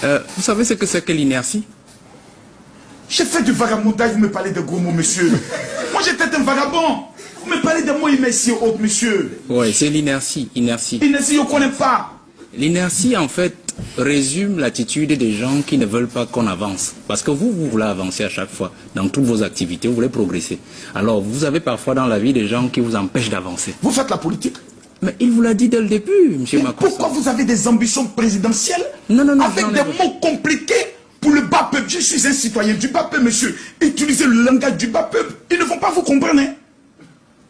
Vous savez ce que c'est que l'inertie? J'ai fait du vagabondage, vous me parlez de gros mots, monsieur. Moi, j'étais un vagabond. Vous me parlez de mots immersis et autres, monsieur. Oui, c'est l'inertie. Inertie. Inertie, je ne connais pas. L'inertie, en fait, résume l'attitude des gens qui ne veulent pas qu'on avance. Parce que vous voulez avancer à chaque fois, dans toutes vos activités, vous voulez progresser. Alors, vous avez parfois dans la vie des gens qui vous empêchent d'avancer. Vous faites la politique? Mais il vous l'a dit dès le début, M. Macron. Pourquoi vous avez des ambitions présidentielles avec des mots compliqués pour le bas peuple? Je suis un citoyen du bas peuple, monsieur. Utilisez le langage du bas peuple. Ils ne vont pas vous comprendre. Hein?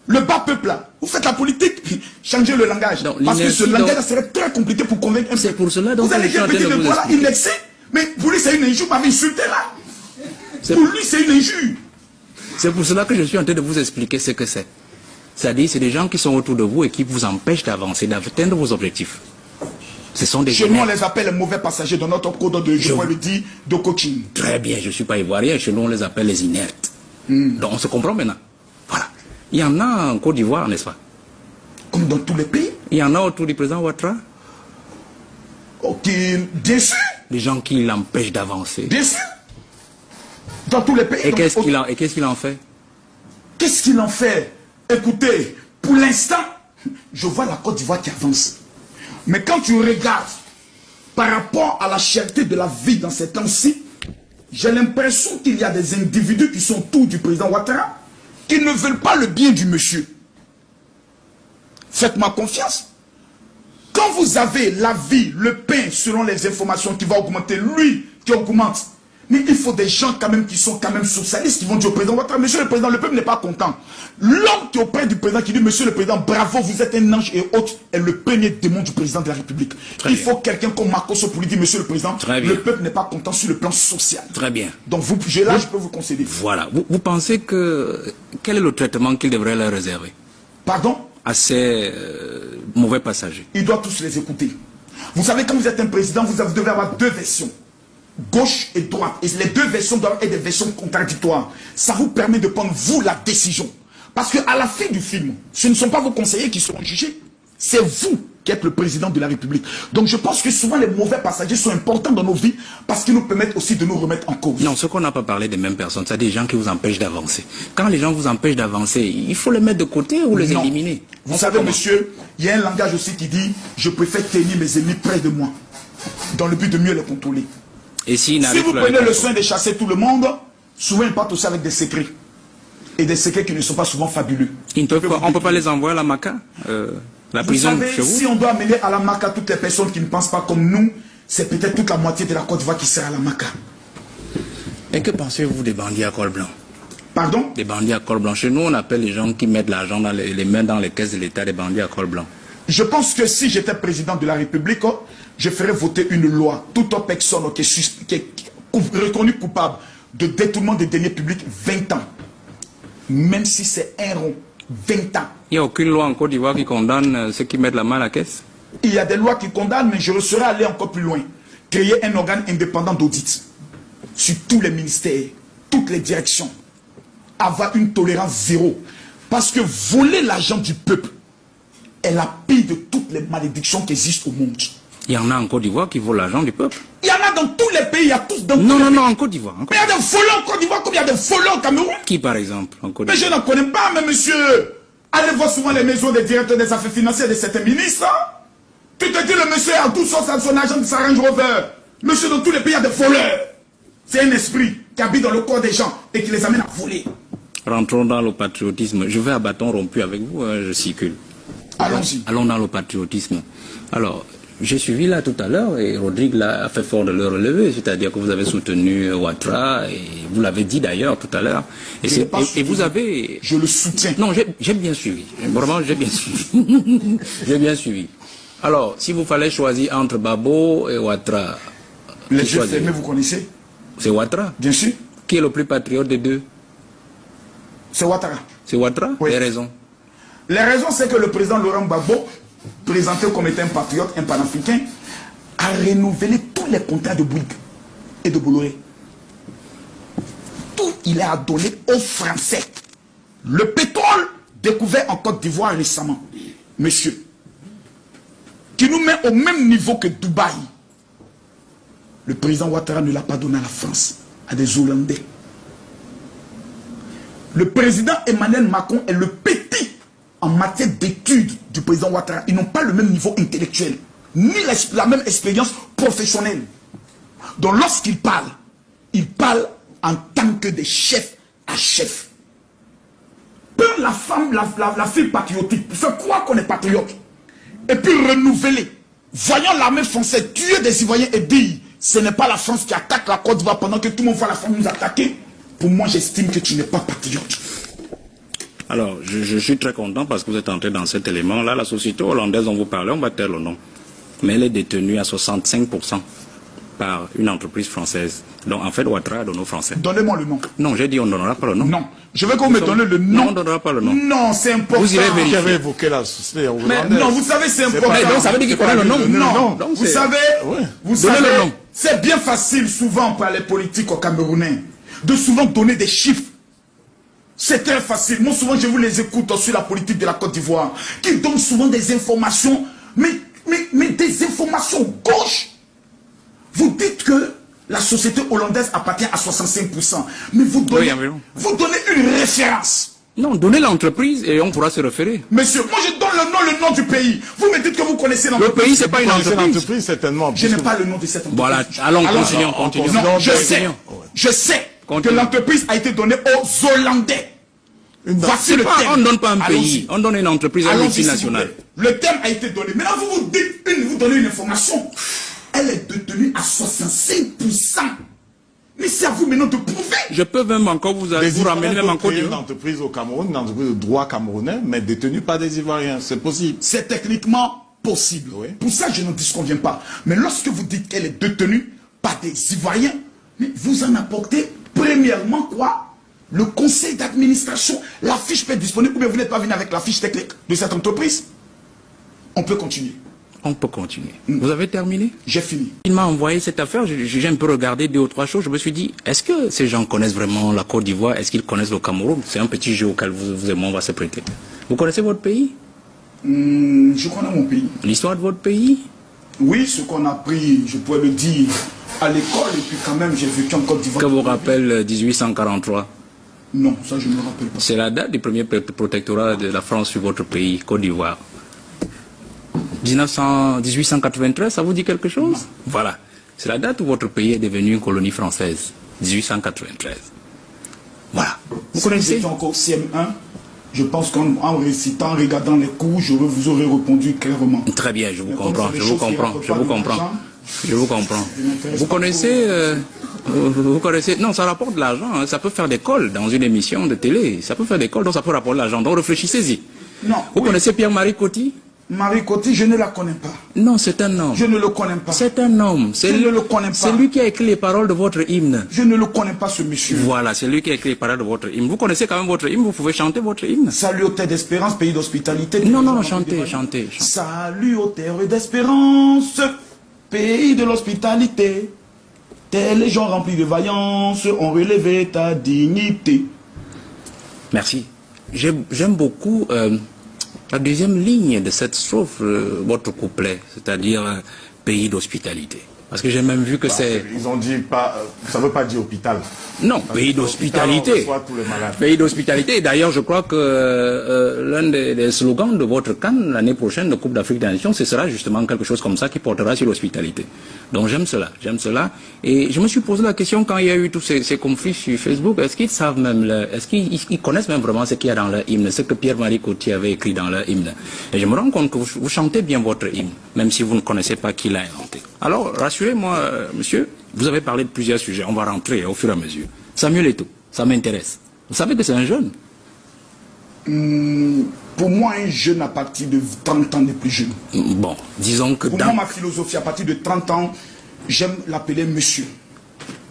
Le bas peuple, là, vous faites la politique, changez le langage. Donc, parce que ce langage-là serait très compliqué pour convaincre un peu. C'est pour cela donc vous allez dire petit de toi là, indexé, mais pour lui c'est une injure, vous m'avez insulté là. Pour lui c'est une injure. C'est pour cela que je suis en train de vous expliquer ce que c'est. C'est-à-dire c'est des gens qui sont autour de vous et qui vous empêchent d'avancer, d'atteindre vos objectifs. Ce sont des Chez nous on les appelle les mauvais passagers dans notre code de, je pourrais le dire, de coaching. Très bien, je ne suis pas ivoirien, chez nous on les appelle les inertes. Donc on se comprend maintenant. Voilà. Il y en a en Côte d'Ivoire, n'est-ce pas? Comme dans tous les pays. Il y en a autour du président Ouattara. Ok, bien sûr. Des gens qui l'empêchent d'avancer. Bien sûr. Dans tous les pays. Et qu'est-ce qu'il en fait? Qu'est-ce qu'il en fait? Écoutez, pour l'instant, je vois la Côte d'Ivoire qui avance. Mais quand tu regardes par rapport à la cherté de la vie dans ces temps-ci, j'ai l'impression qu'il y a des individus qui sont autour du président Ouattara qui ne veulent pas le bien du monsieur. Faites-moi confiance. Quand vous avez la vie, le pain, selon les informations qui va augmenter, lui qui augmente, mais il faut des gens quand même qui sont quand même socialistes, qui vont dire au président Ouattara, monsieur le président, le peuple n'est pas content. L'homme qui est auprès du président, qui dit, monsieur le président, bravo, vous êtes un ange et autres, est le premier démon du président de la République. Il faut quelqu'un comme Marcos pour lui dire, monsieur le président, le peuple n'est pas content sur le plan social. Très bien. Donc vous, là, je peux vous concéder. Voilà. Vous pensez que, quel est le traitement qu'il devrait leur réserver? Pardon? À ces mauvais passagers. Il doit tous les écouter. Vous savez, quand vous êtes un président, vous devez avoir deux versions. Gauche et droite. Et les deux versions doivent être des versions contradictoires. Ça vous permet de prendre, vous, la décision. Parce qu'à la fin du film, ce ne sont pas vos conseillers qui seront jugés. C'est vous qui êtes le président de la République. Donc je pense que souvent les mauvais passagers sont importants dans nos vies parce qu'ils nous permettent aussi de nous remettre en cause. Non, ce qu'on n'a pas parlé des mêmes personnes, c'est des gens qui vous empêchent d'avancer. Quand les gens vous empêchent d'avancer, il faut les mettre de côté ou les éliminer. Vous savez, monsieur, il y a un langage aussi qui dit « Je préfère tenir mes ennemis près de moi » dans le but de mieux les contrôler. Et si vous prenez le soin de chasser tout le monde, souvent ils partent aussi avec des secrets. Et des secrets qui ne sont pas souvent fabuleux. On ne peut pas les envoyer à la Maca la prison savez, chez vous? Si on doit amener à la Maca toutes les personnes qui ne pensent pas comme nous, c'est peut-être toute la moitié de la Côte d'Ivoire qui sera à la Maca. Et que pensez-vous des bandits à col blanc? Pardon? Des bandits à col blanc. Chez nous, on appelle les gens qui mettent l'argent dans les mains dans les caisses de l'État des bandits à col blanc. Je pense que si j'étais président de la République, je ferais voter une loi. Toute personne qui est reconnue coupable de détournement des deniers publics, 20 ans. Même si c'est un rond, 20 ans. Il n'y a aucune loi en Côte d'Ivoire qui condamne ceux qui mettent la main à la caisse? Il y a des lois qui condamnent, mais je serais allé encore plus loin. Créer un organe indépendant d'audit sur tous les ministères, toutes les directions. Avoir une tolérance zéro. Parce que voler l'argent du peuple est la pire de toutes les malédictions qui existent au monde. Il y en a en Côte d'Ivoire qui volent l'argent du peuple. Il y en a dans tous les pays, il y a tous dans tous les pays. Non, en Côte d'Ivoire. Mais il y a des voleurs en Côte d'Ivoire comme il y a des voleurs au Cameroun. Qui par exemple en Côte d'Ivoire? Mais je n'en connais pas, mais monsieur. Allez voir souvent les maisons des directeurs des affaires financières de certains ministres. Tu te dis le monsieur a tout son agent de sa Range Rover. Monsieur, dans tous les pays, il y a des voleurs. C'est un esprit qui habite dans le corps des gens et qui les amène à voler. Rentrons dans le patriotisme. Je vais à bâton rompu avec vous, je circule. Allons-y. Allons dans le patriotisme. Alors, j'ai suivi là tout à l'heure et Rodrigue là a fait fort de le relever, c'est-à-dire que vous avez soutenu Ouattara et vous l'avez dit d'ailleurs tout à l'heure. Et vous avez... Je le soutiens. Non, j'ai bien suivi. Vraiment, j'ai bien suivi. J'ai bien suivi. Alors, si vous fallait choisir entre Babo et Ouattara... Les yeux fermés, vous connaissez? C'est Ouattara? Bien sûr. Qui est le plus patriote des deux? C'est Ouattara. C'est Ouattara? Oui. Les raisons? Les raisons, c'est que le président Laurent Gbagbo, présenté comme étant un patriote, un panafricain, a renouvelé tous les contrats de Bouygues et de Bolloré. Tout il a donné aux Français. Le pétrole découvert en Côte d'Ivoire récemment, monsieur, qui nous met au même niveau que Dubaï. Le président Ouattara ne l'a pas donné à la France, à des Hollandais. Le président Emmanuel Macron est le petit en matière d'études du président Ouattara. Ils n'ont pas le même niveau intellectuel, ni la même expérience professionnelle. Donc lorsqu'il parle en tant que des chefs à chef. Peu la femme, la fille patriotique, pour faire croire qu'on est patriote, et puis renouveler, voyant l'armée française tuer des citoyens et dire, ce n'est pas la France qui attaque la Côte d'Ivoire pendant que tout le monde voit la France nous attaquer. Pour moi, j'estime que tu n'es pas patriote. Alors, je suis très content parce que vous êtes entré dans cet élément. Là, la société hollandaise dont vous parlez, on va taire le nom. Mais elle est détenue à 65% par une entreprise française. Donc, en fait, Ouattara a donné aux Français. Donnez-moi le nom. Non, j'ai dit on ne donnera pas le nom. Non. Je veux qu'on me donne le nom. Non, on ne donnera pas le nom. Non, c'est important. Vous irez vérifier. J'avais évoqué la société hollandaise. Mais non, vous savez, c'est important. Mais donc, ça veut dire qu'il connaît le nom. Non, Donc, vous savez, Donnez le nom. c'est bien facile souvent par les politiques au Camerounais de souvent donner des chiffres. C'est très facile. Moi, souvent, je vous les écoute sur la politique de la Côte d'Ivoire, qui donnent souvent des informations, mais des informations gauches. Vous dites que la société hollandaise appartient à 65%, mais vous donnez une référence. Non, donnez l'entreprise et on pourra se référer. Monsieur, moi je donne le nom du pays. Vous me dites que vous connaissez l'entreprise. Le pays, c'est pas une entreprise. Certainement. Je n'ai pas le nom de cette entreprise. Voilà, allons, continuons. Non, je sais que l'entreprise a été donnée aux Hollandais. Voici le thème. On ne donne pas un pays, on donne une entreprise à multinationale. Le thème a été donné. Maintenant, vous donnez une information. Elle est détenue à 65%. Mais c'est à vous maintenant de prouver. Je peux même encore vous ramener même en Côte d'Ivoire. Une entreprise au Cameroun, une entreprise de droit camerounais, mais détenue par des Ivoiriens. C'est possible. C'est techniquement possible. Oui. Pour ça, je n'en disconviens pas. Mais lorsque vous dites qu'elle est détenue par des Ivoiriens, mais vous en apportez premièrement quoi? Le conseil d'administration. La fiche peut être disponible ou bien vous n'êtes pas venu avec la fiche technique de cette entreprise. On peut continuer. On peut continuer. Vous avez terminé? J'ai fini. Il m'a envoyé cette affaire, j'ai un peu regardé 2 ou 3 choses, je me suis dit, est-ce que ces gens connaissent vraiment la Côte d'Ivoire? Est-ce qu'ils connaissent le Cameroun? C'est un petit jeu auquel vous et moi on va se prêter. Vous connaissez votre pays? Je connais mon pays. L'histoire de votre pays? Oui, ce qu'on a appris, je pourrais le dire, à l'école, et puis quand même j'ai vécu en Côte d'Ivoire. Que vous rappelle 1843? Non, ça je ne me rappelle pas. C'est la date du premier protectorat de la France sur votre pays, Côte d'Ivoire. 1893, ça vous dit quelque chose? Non. Voilà. C'est la date où votre pays est devenu une colonie française. 1893. Voilà. Vous connaissez? Encore CM1. Je pense qu'en récitant, en regardant les cours, je vous aurais répondu clairement. Très bien, je vous comprends. Vous connaissez... Vous connaissez... Non, ça rapporte de l'argent. Hein. Ça peut faire des calls dans une émission de télé. Ça peut faire des calls, donc ça peut rapporter de l'argent. Donc réfléchissez-y. Non. Vous connaissez Pierre-Marie Coty? Marie Coty, je ne la connais pas. Non, c'est un homme. Je ne le connais pas. C'est un homme. Je ne le connais pas. C'est lui qui a écrit les paroles de votre hymne. Je ne le connais pas, ce monsieur. Voilà, c'est lui qui a écrit les paroles de votre hymne. Vous connaissez quand même votre hymne, vous pouvez chanter votre hymne. Salut aux terres d'espérance, pays d'hospitalité. Non, chantez. Salut aux terres d'espérance, pays de l'hospitalité. Tels les gens remplis de vaillance ont relevé ta dignité. Merci. J'aime beaucoup... la deuxième ligne de cette strophe, votre couplet, c'est-à-dire pays d'hospitalité. Parce que j'ai même vu que c'est... Ils ont dit pas... ça ne veut pas dire hôpital. Non, pays d'hospitalité. Pays d'hospitalité. D'ailleurs, je crois que l'un des slogans de votre CAN l'année prochaine, de Coupe d'Afrique des Nations, ce sera justement quelque chose comme ça qui portera sur l'hospitalité. Donc j'aime cela. Et je me suis posé la question quand il y a eu tous ces conflits sur Facebook, est-ce qu'ils savent même, est-ce qu'ils connaissent même vraiment ce qu'il y a dans leur hymne, ce que Pierre-Marie Coty avait écrit dans leur hymne. Et je me rends compte que vous chantez bien votre hymne, même si vous ne connaissez pas qui l'a inventé. Alors, rassurez-moi, monsieur, vous avez parlé de plusieurs sujets, on va rentrer au fur et à mesure. Samuel Eto'o, ça m'intéresse. Vous savez que c'est un jeune? Pour moi, un jeune à partir de 30 ans n'est plus jeune. Bon, disons que... Pour moi, ma philosophie, à partir de 30 ans, j'aime l'appeler monsieur.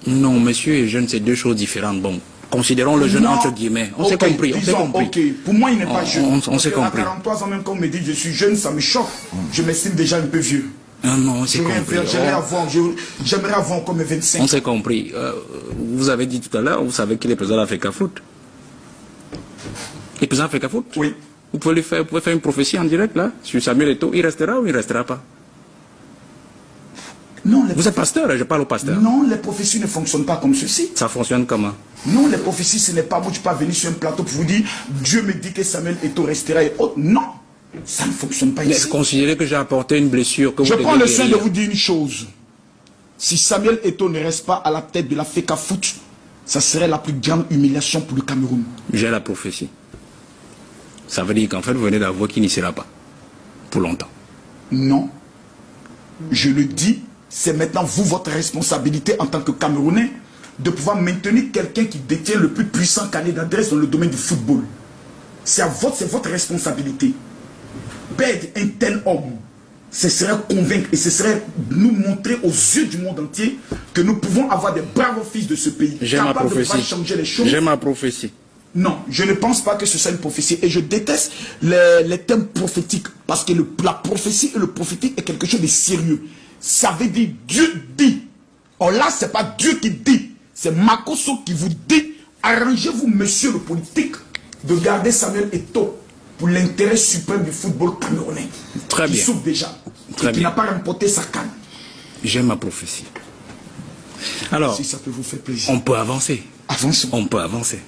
Non, monsieur et jeune, c'est 2 choses différentes. Bon, considérons le jeune entre guillemets. On s'est compris, Ok, pour moi, il n'est pas jeune. On s'est compris. À 43 ans, même quand on me dit que je suis jeune, ça me choque. Je m'estime déjà un peu vieux. Non, on s'est compris. J'aimerais avoir comme 25 ans. On s'est compris. Vous avez dit tout à l'heure, vous savez qu'il est président d'Africa Foot. Il est président d'Africa Foot? Oui. Vous pouvez faire une prophétie en direct là, sur Samuel Eto'o. Il restera ou il ne restera pas? Non, Vous êtes pasteur, je parle au pasteur. Non, les prophéties ne fonctionnent pas comme ceci. Ça fonctionne comment? Non, les prophéties, ce n'est pas moi, tu peux venir sur un plateau pour vous dire Dieu me dit que Samuel Eto'o restera et autres. Non, ça ne fonctionne pas ici. Considérez que j'ai apporté une blessure que vous Je devez prends le soin de guérir. vous dire une chose. Si Samuel Eto'o ne reste pas à la tête de la FECA Foot, ça serait la plus grande humiliation pour le Cameroun. J'ai la prophétie. Ça veut dire qu'en fait, vous venez d'avouer qu'il n'y sera pas. Pour longtemps. Non. Je le dis, c'est maintenant vous, votre responsabilité en tant que Camerounais, de pouvoir maintenir quelqu'un qui détient le plus puissant carnet d'adresse dans le domaine du football. C'est votre responsabilité. Perdre un tel homme, ce serait convaincre et ce serait nous montrer aux yeux du monde entier que nous pouvons avoir des braves fils de ce pays. J'ai ma capables de prophétie. pouvoir changer les choses. J'ai ma prophétie. Non, je ne pense pas que ce soit une prophétie. Et je déteste les thèmes prophétiques. Parce que la prophétie et le prophétique est quelque chose de sérieux. Ça veut dire Dieu dit. Or là, ce n'est pas Dieu qui dit. C'est Makosso qui vous dit. Arrangez-vous, monsieur le politique, de garder Samuel Eto'o pour l'intérêt suprême du football camerounais. Très bien. Qui souffre déjà. Très et qui bien. n'a pas remporté sa canne. J'ai ma prophétie. Alors, Si ça peut vous faire plaisir. on peut avancer. Avançons. On peut avancer.